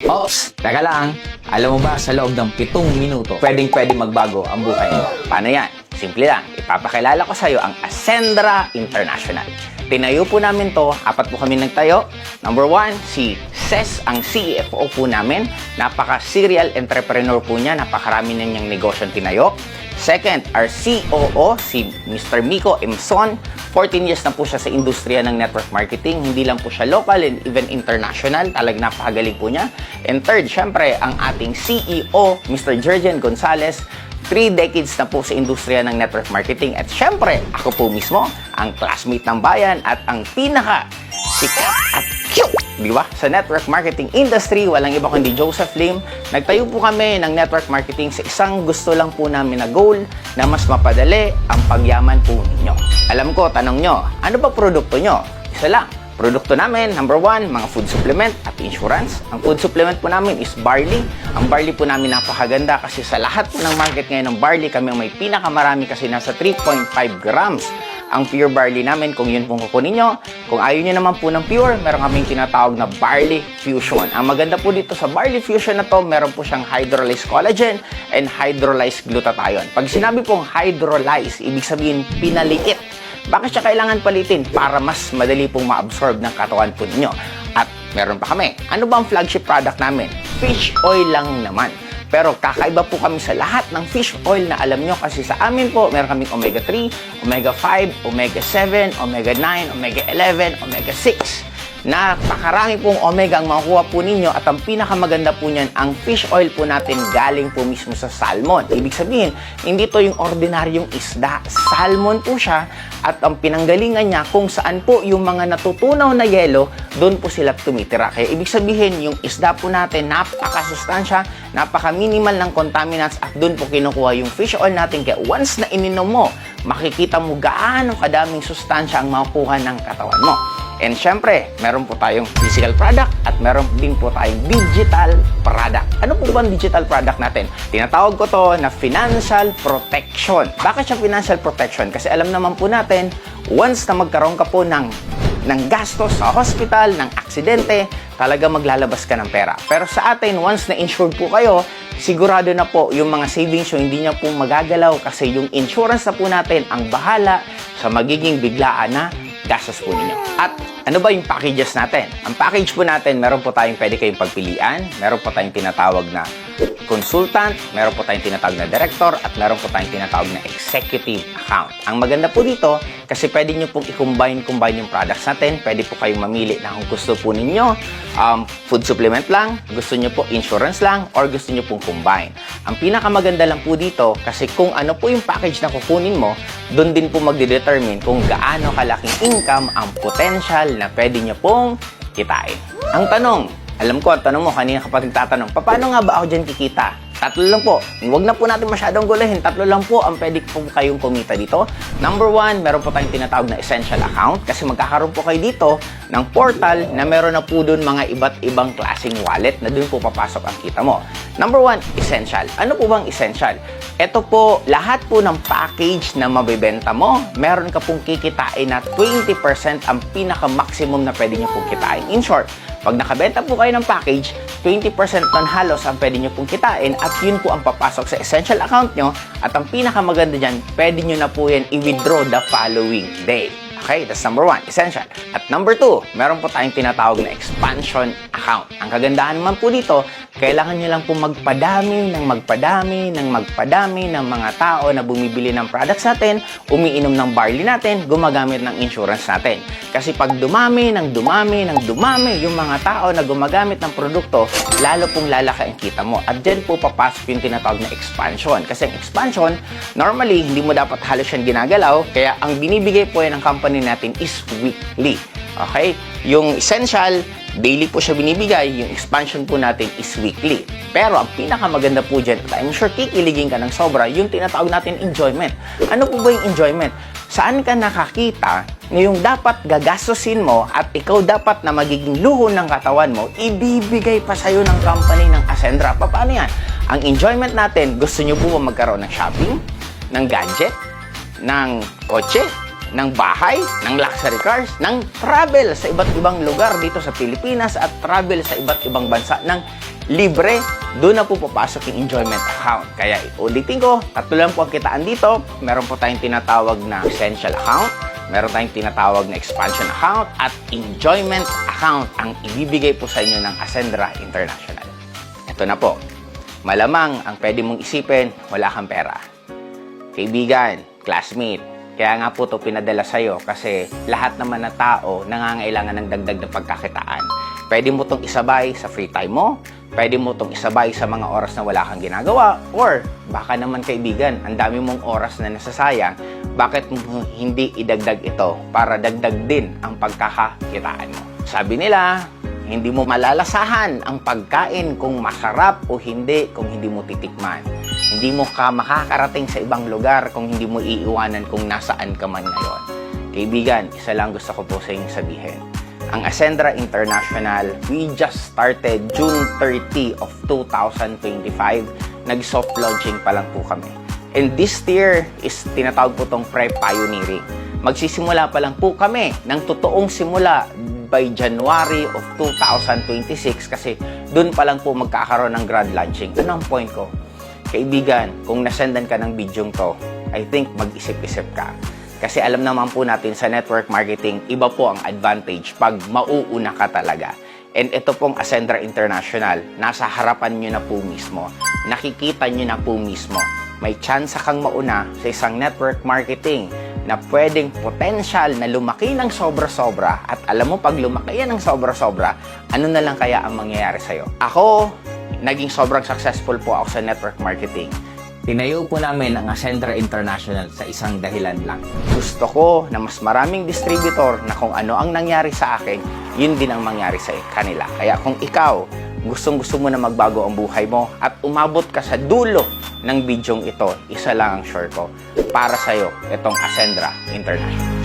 Ops, teka lang. Alam mo ba, sa loob ng 7 minuto, pwedeng magbago ang buhay mo. Paano yan? Simple lang. Ipapakilala ko sa iyo ang Ascendra International. Tinayo po namin to, 4 po kami nagtayo. Number 1, si Ces, ang CFO po namin. Napaka-serial entrepreneur po niya. Napakarami na niyang negosyong tinayo. Second, our COO, si Mr. Miko Imson. 14 years na po siya sa industriya ng network marketing. Hindi lang po siya local and even international. Talagang napakagaling po niya. And third, syempre, ang ating CEO, Mr. Jergen Gonzalez. 3 decades na po sa industriya ng network marketing. At syempre, ako po mismo, ang classmate ng bayan at ang pinaka sikat at cute, di ba? Sa network marketing industry, walang iba kundi Joseph Lim. Nagtayo po kami ng network marketing sa isang gusto lang po namin na goal na mas mapadali ang pagyaman po ninyo. Alam ko, tanong nyo, ano ba produkto nyo? Isa lang. Produkto namin, number 1, mga food supplement at insurance. Ang food supplement po namin is barley. Ang barley po namin napakaganda kasi sa lahat po ng market ngayon ng barley, kami ang may pinakamarami kasi nasa 3.5 grams. Ang pure barley namin, kung yun pong kukunin nyo. Kung ayaw nyo naman po ng pure, meron kaming tinatawag na barley fusion. Ang maganda po dito sa barley fusion na to, meron po siyang hydrolyzed collagen and hydrolyzed glutathione. Pag sinabi pong hydrolyzed, ibig sabihin pinaliit. Bakit siya kailangan palitin? Para mas madali pong ma-absorb ng katawan po ninyo. At meron pa kami. Ano ba ang flagship product namin? Fish oil lang naman. Pero kakaiba po kami sa lahat ng fish oil na alam nyo kasi sa amin po, meron kaming omega-3, omega-5, omega-7, omega-9, omega-11, omega-6. Napakarami pong omega ang makukuha po ninyo at ang pinakamaganda po niyan, ang fish oil po natin galing po mismo sa salmon. Ibig sabihin, hindi to yung ordinaryong isda. Salmon po siya at ang pinanggalingan niya kung saan po yung mga natutunaw na yelo, doon po sila tumitira. Kaya ibig sabihin, yung isda po natin, napakasustansya, napaka-minimal ng contaminants at doon po kinukuha yung fish oil natin. Kaya once na ininom mo, makikita mo gaano kadaming sustansya ang makukuha ng katawan mo. And syempre, meron po tayong physical product at meron din po tayong digital product. Ano po ba ang digital product natin? Tinatawag ko to na financial protection. Bakit siya financial protection? Kasi alam naman po natin, once na magkaroon ka po ng gastos sa hospital, ng aksidente, talaga maglalabas ka ng pera. Pero sa atin, once na insured po kayo, sigurado na po yung mga savings yung hindi niya po magagalaw kasi yung insurance na po natin ang bahala sa magiging biglaan na gastos po ninyo. At ano ba yung packages natin? Ang package po natin, meron po tayong pwede kayong pagpilian, meron po tayong tinatawag na consultant, meron po tayong tinatawag na director, at meron po tayong tinatawag na executive account. Ang maganda po dito, kasi pwede nyo pong i-combine yung products natin. Pwede po kayong mamili na kung gusto po ninyo, food supplement lang, gusto nyo po insurance lang, or gusto nyo pong combine. Ang pinakamaganda lang po dito, kasi kung ano po yung package na kukunin mo, doon din po magdedetermine kung gaano kalaking income ang potential na pwede nyo pong kitain. Ang tanong, alam ko, ang tanong mo, kanina kapag nagtatanong, paano nga ba ako dyan kikita? 3 lang po. Huwag na po natin masyadong gulahin. 3 lang po ang pwede po kayong kumita dito. Number 1, meron po tayong tinatawag na essential account kasi magkakaroon po kayo dito ng portal na meron na po doon mga iba't ibang klaseng wallet na doon po papasok ang kita mo. Number 1, essential. Ano po bang essential? Ito po, lahat po ng package na mabibenta mo, meron ka pong kikitain na 20% ang pinaka-maximum na pwede nyo pong kitain. In short, pag nakabenta po kayo ng package, 20% nun halos ang pwede nyo pong kitain at yun po ang papasok sa essential account nyo at ang pinakamaganda dyan, pwede nyo na po yan i-withdraw the following day. Okay, that's number 1, essential. At number 2, meron po tayong tinatawag na expansion account. Ang kagandahan naman po dito, kailangan nyo lang po magpadami ng mga tao na bumibili ng products natin, umiinom ng barley natin, gumagamit ng insurance natin. Kasi pag dumami yung mga tao na gumagamit ng produkto, lalo pong lalaki ang kita mo. At dyan po papasok yung tinatawag na expansion. Kasi ang expansion, normally, hindi mo dapat halos yan ginagalaw, kaya ang binibigay po yan ng company natin is weekly. Okay? Yung essential, daily po siya binibigay, yung expansion po natin is weekly. Pero ang pinakamaganda po dyan, at I'm sure kikiligin ka ng sobra, yung tinatawag natin enjoyment. Ano po ba yung enjoyment? Saan ka nakakita na yung dapat gagastusin mo at ikaw dapat na magiging luho ng katawan mo, ibibigay pa sa'yo ng company ng Ascendra. Paano yan? Ang enjoyment natin, gusto nyo po ba magkaroon ng shopping, ng gadget, ng kotse, ng bahay, ng luxury cars, ng travel sa iba't ibang lugar dito sa Pilipinas at travel sa iba't ibang bansa ng libre. Doon na po papasok yung enjoyment account. Kaya ulitin ko, tatlo lang po ang kitaan dito. Meron po tayong tinatawag na essential account, meron tayong tinatawag na expansion account, at enjoyment account ang ibibigay po sa inyo ng Ascendra International. Ito na po. Malamang ang pwede mong isipin, wala kang pera. Kaibigan, classmate, kaya nga po ito pinadala sa'yo kasi lahat naman na tao nangangailangan ng dagdag na pagkakitaan. Pwede mo itong isabay sa free time mo, pwede mo itong isabay sa mga oras na wala kang ginagawa, or baka naman kaibigan, ang dami mong oras na nasasayang, bakit mo hindi idagdag ito para dagdag din ang pagkakakitaan mo? Sabi nila, hindi mo malalasahan ang pagkain kung masarap o hindi kung hindi mo titikman. Hindi mo ka makakarating sa ibang lugar kung hindi mo iiwanan kung nasaan ka man ngayon. Kaibigan, isa lang gusto ko po sa inyong sabihin. Ang Ascendra International, we just started June 30 of 2025. Nag-soft launching pa lang po kami. And this tier is tinatawag po itong pre-pioneering. Magsisimula pa lang po kami ng totoong simula by January of 2026 kasi doon pa lang po magkakaroon ng grand launching. Ano ang point ko? Kaibigan, kung nasendan ka ng bidyong to, I think mag-isip-isip ka. Kasi alam naman po natin sa network marketing, iba po ang advantage pag mauuna ka talaga. And ito pong Ascendra International, nasa harapan nyo na po mismo. Nakikita nyo na po mismo. May chance kang mauna sa isang network marketing na pwedeng potential na lumaki ng sobra-sobra. At alam mo, pag lumaki yan ng sobra-sobra, ano na lang kaya ang mangyayari sa'yo? Ako, naging sobrang successful po ako sa network marketing. Tinayo po namin ang Ascendra International sa isang dahilan lang. Gusto ko na mas maraming distributor na kung ano ang nangyari sa akin, yun din ang mangyari sa kanila. Kaya kung ikaw, gustong-gusto mo na magbago ang buhay mo at umabot ka sa dulo ng bidyong ito, isa lang ang sure ko. Para sa'yo, itong Ascendra International.